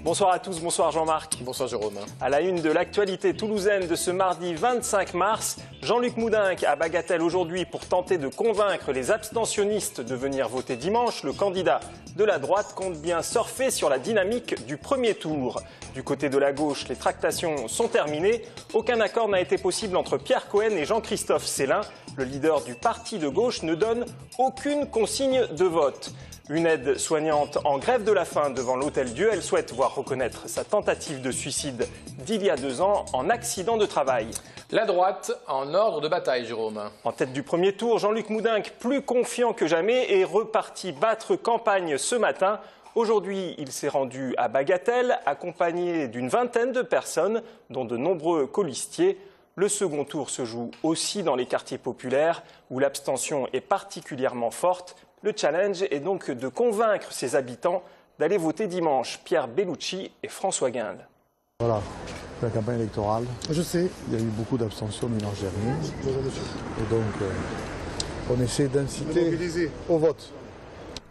Bonsoir à tous, bonsoir Jean-Marc. Bonsoir Jérôme. À la une de l'actualité toulousaine de ce mardi 25 mars, Jean-Luc Moudenc à Bagatelle aujourd'hui pour tenter de convaincre les abstentionnistes de venir voter dimanche. Le candidat de la droite compte bien surfer sur la dynamique du premier tour. Du côté de la gauche, les tractations sont terminées. Aucun accord n'a été possible entre Pierre Cohen et Jean-Christophe Célin. Le leader du parti de gauche ne donne aucune consigne de vote. Une aide-soignante en grève de la faim devant l'Hôtel-Dieu. Elle souhaite voir reconnaître sa tentative de suicide d'il y a 2 ans en accident de travail. La droite en ordre de bataille, Jérôme. En tête du premier tour, Jean-Luc Moudenc, plus confiant que jamais, est reparti battre campagne ce matin. Aujourd'hui, il s'est rendu à Bagatelle, accompagné d'une vingtaine de personnes, dont de nombreux colistiers. Le second tour se joue aussi dans les quartiers populaires, où l'abstention est particulièrement forte. Le challenge est donc de convaincre ses habitants d'aller voter dimanche. Pierre Bellucci et François Guinde. Voilà, la campagne électorale. Je sais. Il y a eu beaucoup d'abstention dimanche dernier. Et donc, on essaie d'inciter au vote.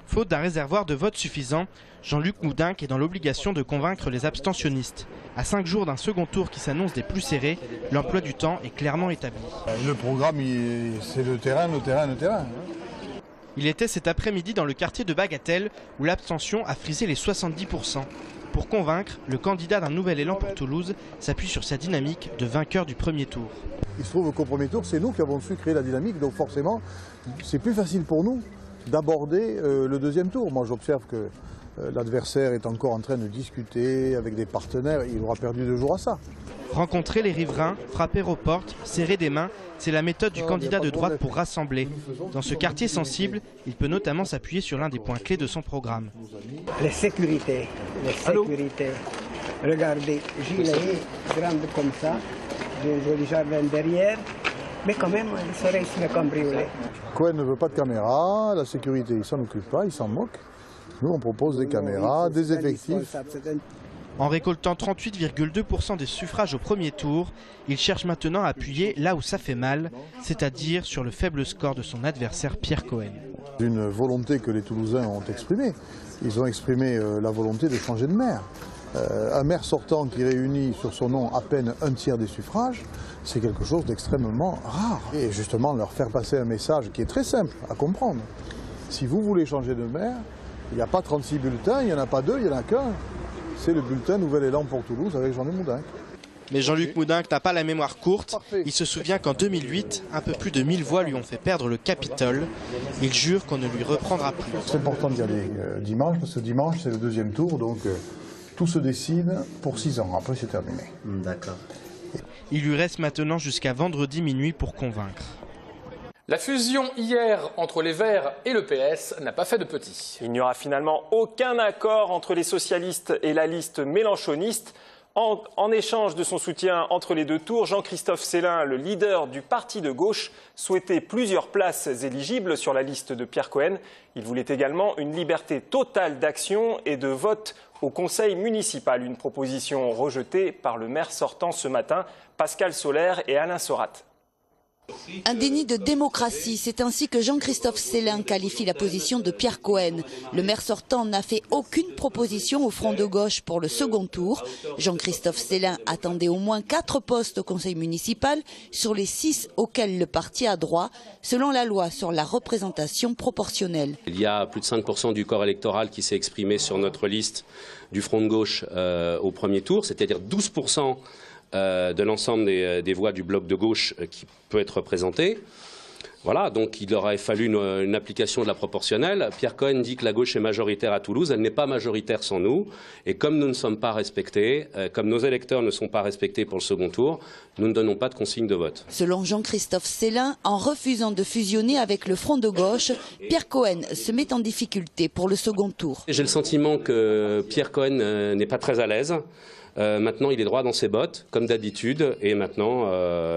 Faute d'un réservoir de vote suffisant, Jean-Luc Moudenc est dans l'obligation de convaincre les abstentionnistes. À 5 jours d'un second tour qui s'annonce des plus serrés, l'emploi du temps est clairement établi. Le programme, c'est le terrain, le terrain, le terrain. Il était cet après-midi dans le quartier de Bagatelle où l'abstention a frisé les 70%. Pour convaincre, le candidat d'un nouvel élan pour Toulouse s'appuie sur sa dynamique de vainqueur du premier tour. Il se trouve qu'au premier tour, c'est nous qui avons su créer la dynamique, donc forcément, c'est plus facile pour nous d'aborder le deuxième tour. Moi, j'observe que l'adversaire est encore en train de discuter avec des partenaires. Il aura perdu 2 jours à ça. Rencontrer les riverains, frapper aux portes, serrer des mains, c'est la méthode du candidat de droite pour rassembler. Dans ce quartier sensible, il peut notamment s'appuyer sur l'un des points clés de son programme. La sécurité, la sécurité. Regardez, gilet grande comme ça, des jolis jardins derrière, mais quand même, il serait ici le cambriolé. Cohen ne veut pas de caméra, la sécurité, il ne s'en occupe pas, il s'en moque. Nous, on propose des caméras, des effectifs. En récoltant 38,2% des suffrages au premier tour, il cherche maintenant à appuyer là où ça fait mal, c'est-à-dire sur le faible score de son adversaire Pierre Cohen. Une volonté que les Toulousains ont exprimée. Ils ont exprimé la volonté de changer de maire. Un maire sortant qui réunit sur son nom à peine 1/3 des suffrages, c'est quelque chose d'extrêmement rare. Et justement, leur faire passer un message qui est très simple à comprendre. Si vous voulez changer de maire, il n'y a pas 36 bulletins, il n'y en a pas 2, il n'y en a qu'un. C'est le bulletin Nouvel Élan pour Toulouse avec Jean-Luc Moudenc. Mais Jean-Luc Moudenc n'a pas la mémoire courte. Il se souvient qu'en 2008, un peu plus de 1000 voix lui ont fait perdre le Capitole. Il jure qu'on ne lui reprendra plus. C'est important d'y aller dimanche, parce que dimanche c'est le deuxième tour, donc tout se décide pour 6 ans. Après c'est terminé. D'accord. Il lui reste maintenant jusqu'à vendredi minuit pour convaincre. La fusion hier entre les Verts et le PS n'a pas fait de petits. Il n'y aura finalement aucun accord entre les socialistes et la liste mélenchoniste. En échange de son soutien entre les 2 tours, Jean-Christophe Célin, le leader du parti de gauche, souhaitait plusieurs places éligibles sur la liste de Pierre Cohen. Il voulait également une liberté totale d'action et de vote au conseil municipal. Une proposition rejetée par le maire sortant ce matin, Pascal Soler et Alain Sorat. Un déni de démocratie, c'est ainsi que Jean-Christophe Célin qualifie la position de Pierre Cohen. Le maire sortant n'a fait aucune proposition au front de gauche pour le second tour. Jean-Christophe Célin attendait au moins 4 postes au conseil municipal sur les 6 auxquels le parti a droit, selon la loi sur la représentation proportionnelle. Il y a plus de 5% du corps électoral qui s'est exprimé sur notre liste du front de gauche au premier tour, c'est-à-dire 12% de l'ensemble des voix du bloc de gauche qui peut être représenté. Voilà, donc il aurait fallu une application de la proportionnelle. Pierre Cohen dit que la gauche est majoritaire à Toulouse. Elle n'est pas majoritaire sans nous. Et comme nous ne sommes pas respectés, comme nos électeurs ne sont pas respectés pour le second tour, nous ne donnons pas de consigne de vote. Selon Jean-Christophe Célin, en refusant de fusionner avec le front de gauche, Pierre Cohen se met en difficulté pour le second tour. J'ai le sentiment que Pierre Cohen n'est pas très à l'aise. Maintenant, il est droit dans ses bottes, comme d'habitude, et maintenant,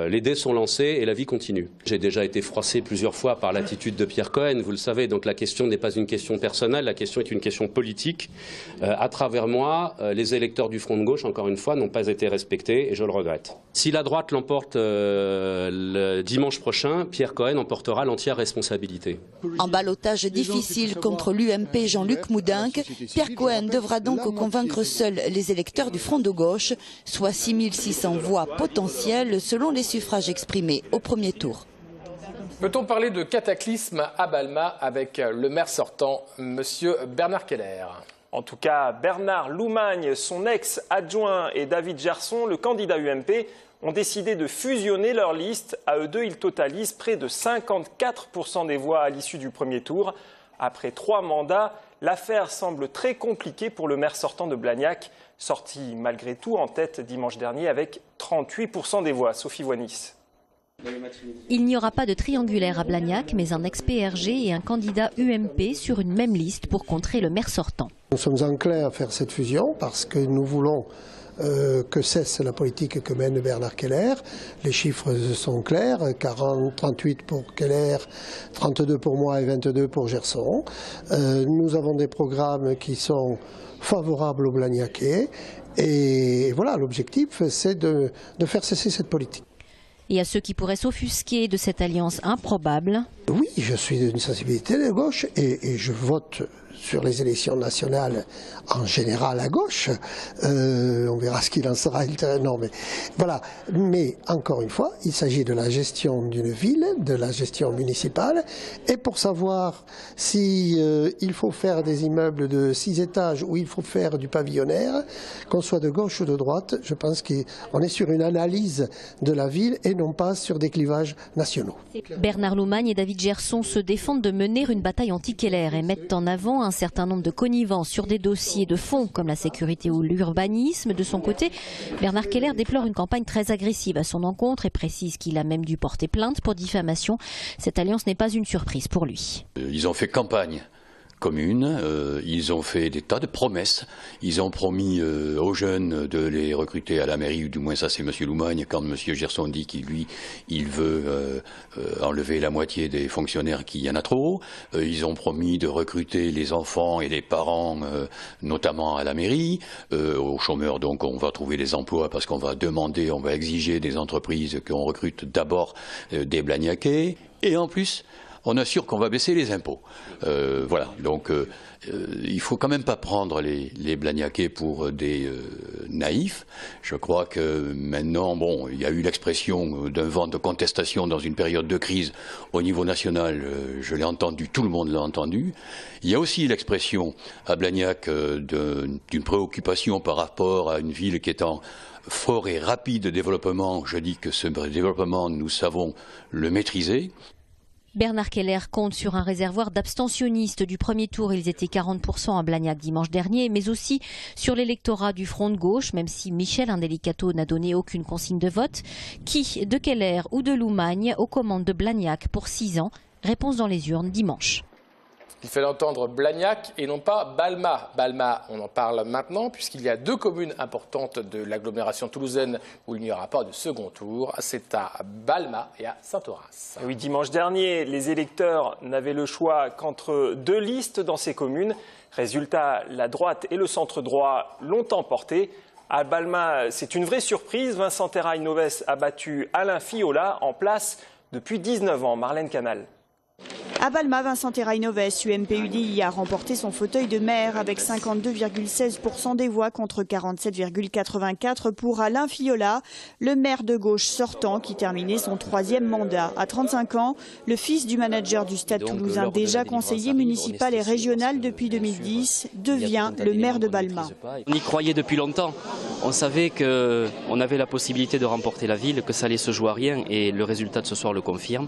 les dés sont lancés et la vie continue. J'ai déjà été froissé plusieurs fois par l'attitude de Pierre Cohen, vous le savez, donc la question n'est pas une question personnelle, la question est une question politique. À travers moi, les électeurs du Front de gauche, encore une fois, n'ont pas été respectés et je le regrette. Si la droite l'emporte le dimanche prochain, Pierre Cohen en portera l'entière responsabilité. En ballottage difficile contre l'UMP Jean-Luc Moudenc, Pierre Cohen devra donc convaincre seuls les électeurs du Front de gauche, soit 6600 voix potentielles selon les suffrages exprimés au premier tour. Peut-on parler de cataclysme à Balma avec le maire sortant, M. Bernard Keller? En tout cas, Bernard Loumagne, son ex-adjoint et David Gerson, le candidat UMP, ont décidé de fusionner leurs listes. À eux deux, ils totalisent près de 54% des voix à l'issue du premier tour. Après 3 mandats, l'affaire semble très compliquée pour le maire sortant de Blagnac, sorti malgré tout en tête dimanche dernier avec 38% des voix. Sophie Voinis. Il n'y aura pas de triangulaire à Blagnac, mais un ex-PRG et un candidat UMP sur une même liste pour contrer le maire sortant. Nous sommes enclins à faire cette fusion parce que nous voulons que cesse la politique que mène Bernard Keller. Les chiffres sont clairs, 38 pour Keller, 32 pour moi et 22 pour Gerson. Nous avons des programmes qui sont favorables aux Blagnacais et voilà, l'objectif c'est de faire cesser cette politique. Et à ceux qui pourraient s'offusquer de cette alliance improbable. Oui, je suis d'une sensibilité de gauche et je vote sur les élections nationales en général à gauche. On verra ce qu'il en sera. Non, mais voilà. Mais encore une fois, il s'agit de la gestion d'une ville, de la gestion municipale. Et pour savoir si il faut faire des immeubles de 6 étages ou il faut faire du pavillonnaire, qu'on soit de gauche ou de droite, je pense qu'on est sur une analyse de la ville et non pas sur des clivages nationaux. Bernard Loumagne et David Gerson se défendent de mener une bataille anti-Keller et mettent en avant un certain nombre de connivences sur des dossiers de fond comme la sécurité ou l'urbanisme. De son côté, Bernard Keller déplore une campagne très agressive à son encontre et précise qu'il a même dû porter plainte pour diffamation. Cette alliance n'est pas une surprise pour lui. Ils ont fait campagne commune, ils ont fait des tas de promesses, ils ont promis aux jeunes de les recruter à la mairie, ou du moins ça c'est M. Loumagne, quand M. Gerson dit qu'il lui, il veut enlever la moitié des fonctionnaires qu'il y en a trop, ils ont promis de recruter les enfants et les parents, notamment à la mairie, aux chômeurs donc on va trouver des emplois parce qu'on va demander, on va exiger des entreprises qu'on recrute d'abord des Blagnacais, et en plus on assure qu'on va baisser les impôts. Voilà, donc il ne faut quand même pas prendre les Blagnacais pour des naïfs. Je crois que maintenant, bon, il y a eu l'expression d'un vent de contestation dans une période de crise au niveau national, je l'ai entendu, tout le monde l'a entendu. Il y a aussi l'expression à Blagnac d'une préoccupation par rapport à une ville qui est en fort et rapide développement. Je dis que ce développement, nous savons le maîtriser. Bernard Keller compte sur un réservoir d'abstentionnistes du premier tour. Ils étaient 40% à Blagnac dimanche dernier, mais aussi sur l'électorat du Front de gauche, même si Michel Indelicato n'a donné aucune consigne de vote. Qui, de Keller ou de Loumagne, aux commandes de Blagnac pour 6 ans? Réponse dans les urnes dimanche. Il fallait entendre Blagnac et non pas Balma. Balma, on en parle maintenant puisqu'il y a 2 communes importantes de l'agglomération toulousaine où il n'y aura pas de second tour. C'est à Balma et à Saint-Horace. Oui, dimanche dernier, les électeurs n'avaient le choix qu'entre 2 listes dans ces communes. Résultat, la droite et le centre droit l'ont emporté. À Balma, c'est une vraie surprise. Vincent Terrail-Noves a battu Alain Fiola en place depuis 19 ans. Marlène Canal. À Balma, Vincent Terrail-Noves, UMP-UDI, a remporté son fauteuil de maire avec 52,16% des voix contre 47,84% pour Alain Fiola, le maire de gauche sortant qui terminait son 3e mandat. À 35 ans, le fils du manager du Stade toulousain, déjà conseiller municipal et régional depuis 2010, devient le maire de Balma. On y croyait depuis longtemps. On savait qu'on avait la possibilité de remporter la ville, que ça allait se jouer à rien et le résultat de ce soir le confirme.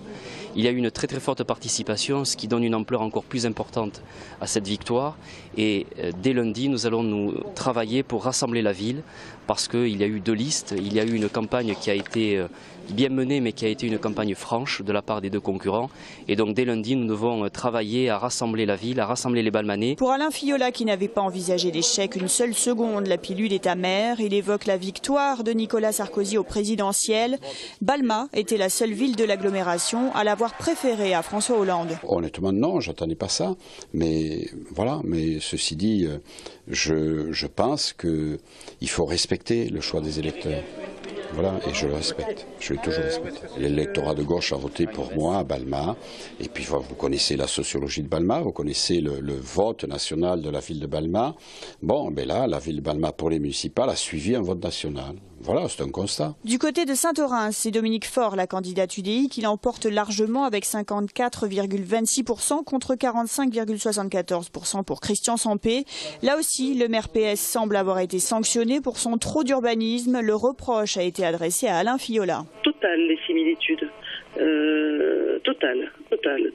Il y a eu une très forte participation, ce qui donne une ampleur encore plus importante à cette victoire. Et dès lundi, nous allons nous travailler pour rassembler la ville, parce qu'il y a eu 2 listes. Il y a eu une campagne qui a été bien menée, mais qui a été une campagne franche de la part des 2 concurrents. Et donc dès lundi, nous devons travailler à rassembler la ville, à rassembler les Balmanais. Pour Alain Fiola, qui n'avait pas envisagé l'échec une seule seconde, la pilule est amère. Il évoque la victoire de Nicolas Sarkozy au présidentiel. Balma était la seule ville de l'agglomération à l'avoir préférée à François Hollande. Honnêtement, non, j'attendais pas ça. Mais voilà, mais ceci dit, je pense qu'il faut respecter le choix des électeurs. Voilà, et je le respecte. Je l'ai toujours respecté. L'électorat de gauche a voté pour moi à Balma. Et puis vous connaissez la sociologie de Balma, vous connaissez le vote national de la ville de Balma. Bon, ben là, la ville de Balma pour les municipales a suivi un vote national. Voilà, c'est un constat. Du côté de Saint-Orens, c'est Dominique Faure, la candidate UDI, qui l'emporte largement avec 54,26% contre 45,74% pour Christian Sampé. Là aussi, le maire PS semble avoir été sanctionné pour son trop d'urbanisme. Le reproche a été adressé à Alain Fiola. Totales les similitudes. Total.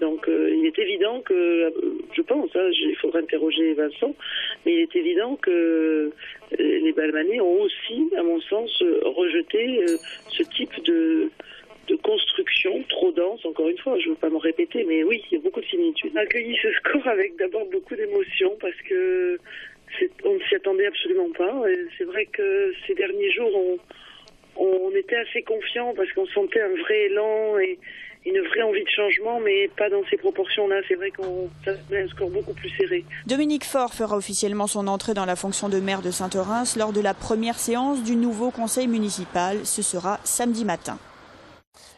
Donc il est évident que, je pense, il faudra interroger Vincent, mais il est évident que les Balmanais ont aussi, à mon sens, rejeté ce type de construction trop dense, encore une fois, je ne veux pas me répéter, mais oui, il y a beaucoup de similitudes. On a accueilli ce score avec d'abord beaucoup d'émotion parce que on ne s'y attendait absolument pas. C'est vrai que ces derniers jours, on était assez confiants parce qu'on sentait un vrai élan et une vraie envie de changement, mais pas dans ces proportions-là. C'est vrai qu'on met un score beaucoup plus serré. Dominique Faure fera officiellement son entrée dans la fonction de maire de Saint-Orens lors de la première séance du nouveau conseil municipal. Ce sera samedi matin.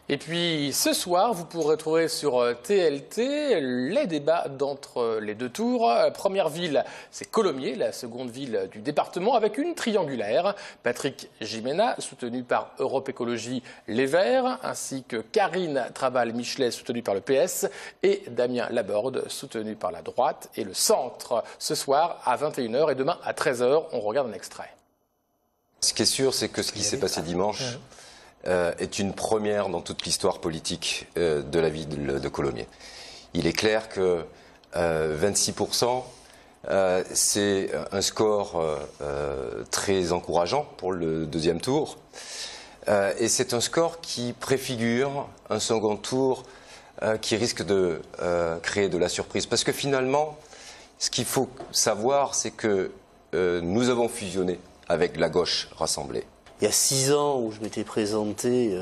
Et puis ce soir, vous pourrez trouver sur TLT les débats d'entre les deux tours. Première ville, c'est Colomiers, la seconde ville du département, avec une triangulaire. Patrick Gimena, soutenu par Europe Écologie Les Verts, ainsi que Karine Trabal-Michelet, soutenue par le PS, et Damien Laborde, soutenu par la droite et le centre. Ce soir à 21h et demain à 13h, on regarde un extrait. Ce qui est sûr, c'est que ce qui s'est passé dimanche est une première dans toute l'histoire politique de la ville de Colomiers. Il est clair que 26%, c'est un score très encourageant pour le deuxième tour. Et c'est un score qui préfigure un second tour qui risque de créer de la surprise. Parce que finalement, ce qu'il faut savoir, c'est que nous avons fusionné avec la gauche rassemblée. Il y a 6 ans où je m'étais présenté,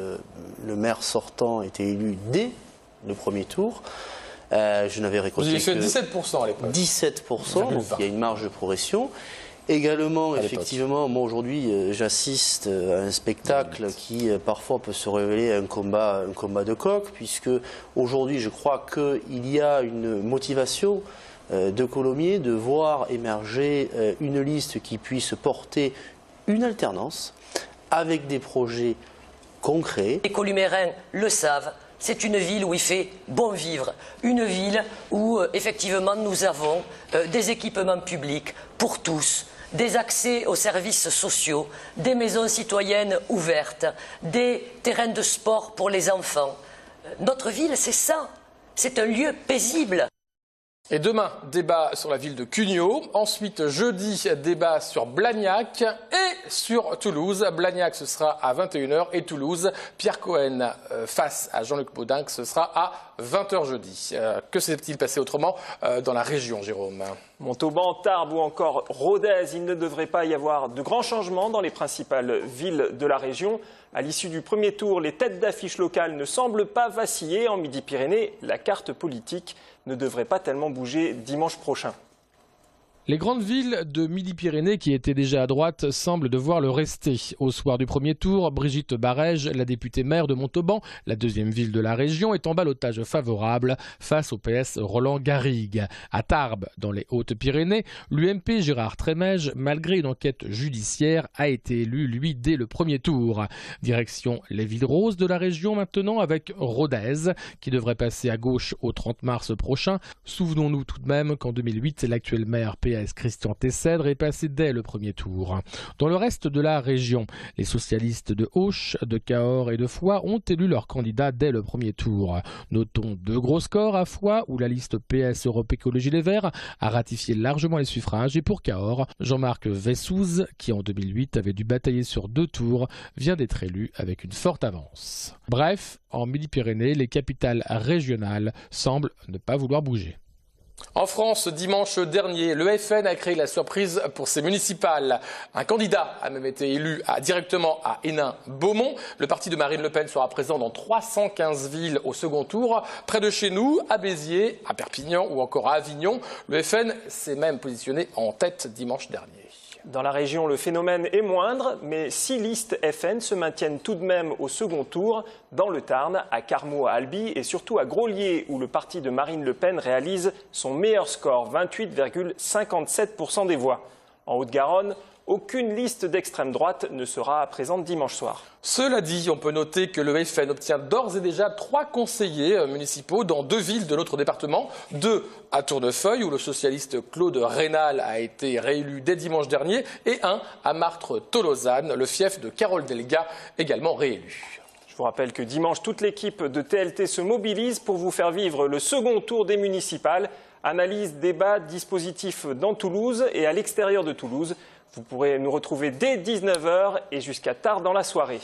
le maire sortant était élu dès le premier tour. Je n'avais récolté Vous avez fait 17% à l'époque. 17%, donc il y a une marge de progression. Également, effectivement, moi aujourd'hui, j'assiste à un spectacle qui parfois peut se révéler un combat de coq, puisque aujourd'hui, je crois qu'il y a une motivation de Colomiers de voir émerger une liste qui puisse porter une alternance avec des projets concrets. Les Columérains le savent, c'est une ville où il fait bon vivre, une ville où effectivement nous avons des équipements publics pour tous, des accès aux services sociaux, des maisons citoyennes ouvertes, des terrains de sport pour les enfants. Notre ville, c'est ça, c'est un lieu paisible. Et demain, débat sur la ville de Cugnaux. Ensuite, jeudi, débat sur Blagnac et sur Toulouse. Blagnac, ce sera à 21h et Toulouse, Pierre Cohen face à Jean-Luc Moudinque, ce sera à 20h jeudi. Que s'est-il passé autrement dans la région, Jérôme? Montauban, Tarbes ou encore Rodez, il ne devrait pas y avoir de grands changements dans les principales villes de la région. À l'issue du premier tour, les têtes d'affiche locales ne semblent pas vaciller. En Midi-Pyrénées, la carte politique ne devrait pas tellement bouger dimanche prochain. Les grandes villes de Midi-Pyrénées qui étaient déjà à droite semblent devoir le rester. Au soir du premier tour, Brigitte Barège, la députée maire de Montauban, la deuxième ville de la région, est en ballottage favorable face au PS Roland Garrigue. À Tarbes, dans les Hautes-Pyrénées, l'UMP Gérard Trémège, malgré une enquête judiciaire, a été élu, lui, dès le premier tour. Direction les villes roses de la région maintenant avec Rodez, qui devrait passer à gauche au 30 mars prochain. Souvenons-nous tout de même qu'en 2008, l'actuel maire PS Christian Tessèdre est passé dès le premier tour. Dans le reste de la région, les socialistes de Auch, de Cahors et de Foix ont élu leurs candidats dès le premier tour. Notons 2 gros scores à Foix où la liste PS Europe Écologie Les Verts a ratifié largement les suffrages, et pour Cahors, Jean-Marc Vessouze, qui en 2008 avait dû batailler sur 2 tours, vient d'être élu avec une forte avance. Bref, en Midi-Pyrénées, les capitales régionales semblent ne pas vouloir bouger. En France, dimanche dernier, le FN a créé la surprise pour ses municipales. Un candidat a même été élu directement à Hénin-Beaumont. Le parti de Marine Le Pen sera présent dans 315 villes au second tour. Près de chez nous, à Béziers, à Perpignan ou encore à Avignon. Le FN s'est même positionné en tête dimanche dernier. Dans la région, le phénomène est moindre, mais 6 listes FN se maintiennent tout de même au second tour, dans le Tarn, à Carmaux, à Albi et surtout à Groslier, où le parti de Marine Le Pen réalise son meilleur score, 28,57% des voix. En Haute-Garonne, aucune liste d'extrême droite ne sera présente dimanche soir. Cela dit, on peut noter que le FN obtient d'ores et déjà 3 conseillers municipaux dans 2 villes de notre département. 2 à Tournefeuille, où le socialiste Claude Rénal a été réélu dès dimanche dernier, et 1 à Martre-Tolosane, le fief de Carole Delga, également réélu. Je vous rappelle que dimanche, toute l'équipe de TLT se mobilise pour vous faire vivre le second tour des municipales. Analyse, débat, dispositif dans Toulouse et à l'extérieur de Toulouse. Vous pourrez nous retrouver dès 19h et jusqu'à tard dans la soirée.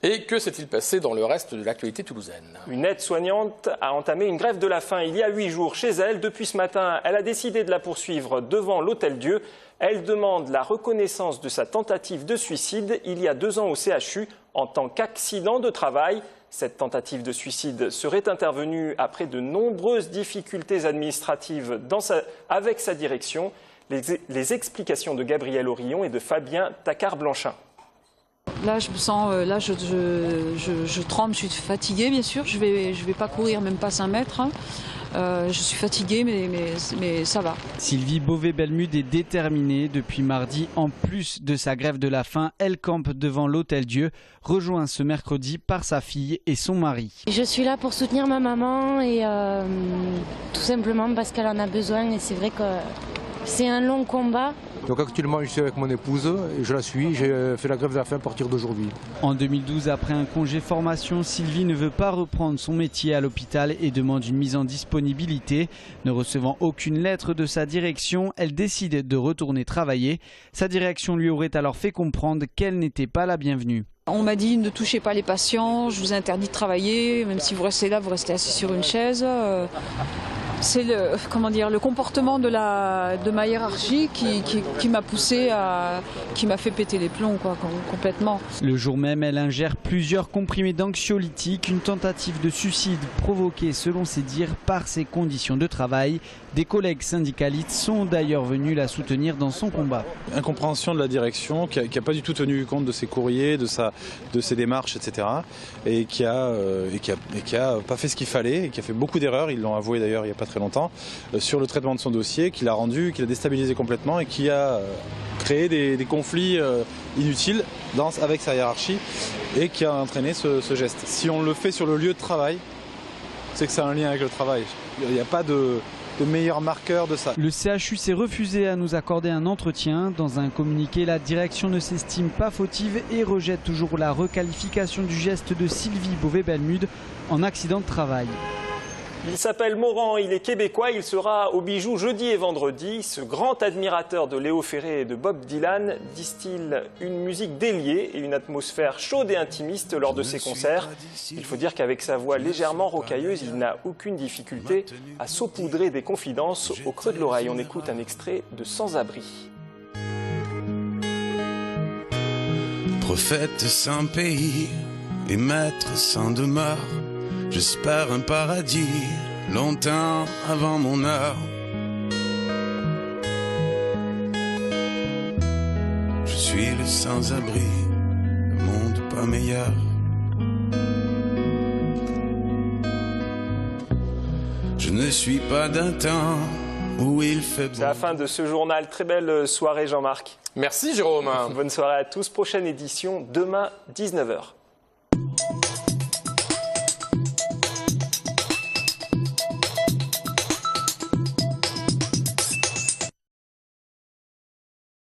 Et que s'est-il passé dans le reste de l'actualité toulousaine? Une aide-soignante a entamé une grève de la faim il y a 8 jours chez elle. Depuis ce matin, elle a décidé de la poursuivre devant l'Hôtel-Dieu. Elle demande la reconnaissance de sa tentative de suicide il y a 2 ans au CHU en tant qu'accident de travail. Cette tentative de suicide serait intervenue après de nombreuses difficultés administratives avec sa direction. Les explications de Gabriel Aurillon et de Fabien Tacard-Blanchin. Là, je me sens, je tremble, je suis fatiguée, bien sûr. Je vais pas courir, même pas 5 mètres. Je suis fatiguée, mais ça va. Sylvie Beauvais-Belmude est déterminée. Depuis mardi, en plus de sa grève de la faim, elle campe devant l'Hôtel-Dieu, rejoint ce mercredi par sa fille et son mari. Je suis là pour soutenir ma maman et tout simplement parce qu'elle en a besoin. Et c'est vrai que c'est un long combat. Donc actuellement, je suis avec mon épouse et je la suis. J'ai fait la grève de la faim à partir d'aujourd'hui. En 2012, après un congé formation, Sylvie ne veut pas reprendre son métier à l'hôpital et demande une mise en disponibilité. Ne recevant aucune lettre de sa direction, elle décide de retourner travailler. Sa direction lui aurait alors fait comprendre qu'elle n'était pas la bienvenue. On m'a dit ne touchez pas les patients, je vous interdis de travailler, même si vous restez là, vous restez assis sur une chaise. C'est le comportement de ma hiérarchie qui m'a poussé qui m'a fait péter les plombs complètement. Le jour même, elle ingère plusieurs comprimés d'anxiolytiques, une tentative de suicide provoquée selon ses dires par ses conditions de travail. Des collègues syndicalistes sont d'ailleurs venus la soutenir dans son combat. Incompréhension de la direction qui n'a pas du tout tenu compte de ses courriers, de ses démarches, etc. Et qui a pas fait ce qu'il fallait et qui a fait beaucoup d'erreurs, ils l'ont avoué d'ailleurs il n'y a pas très longtemps, sur le traitement de son dossier, qui l'a déstabilisé complètement et qui a créé des conflits inutiles avec sa hiérarchie et qui a entraîné ce geste. Si on le fait sur le lieu de travail, c'est que c'est un lien avec le travail. Il n'y a pas de meilleur marqueur de ça. Le CHU s'est refusé à nous accorder un entretien. Dans un communiqué, la direction ne s'estime pas fautive et rejette toujours la requalification du geste de Sylvie Beauvais-Belmude en accident de travail. Il s'appelle Morand, il est québécois, il sera au Bijou jeudi et vendredi. Ce grand admirateur de Léo Ferré et de Bob Dylan distille une musique déliée et une atmosphère chaude et intimiste lors de ses concerts. Il faut dire qu'avec sa voix légèrement rocailleuse, il n'a aucune difficulté à saupoudrer des confidences au creux de l'oreille. On écoute un extrait de Sans-abri. Prophète sans pays et maître sans demeure, j'espère un paradis longtemps avant mon heure. Je suis le sans-abri, le monde pas meilleur. Je ne suis pas d'un temps où il fait beau. C'est la fin de ce journal. Très belle soirée, Jean-Marc. Merci, Jérôme. Bonne soirée à tous. Prochaine édition demain, 19h.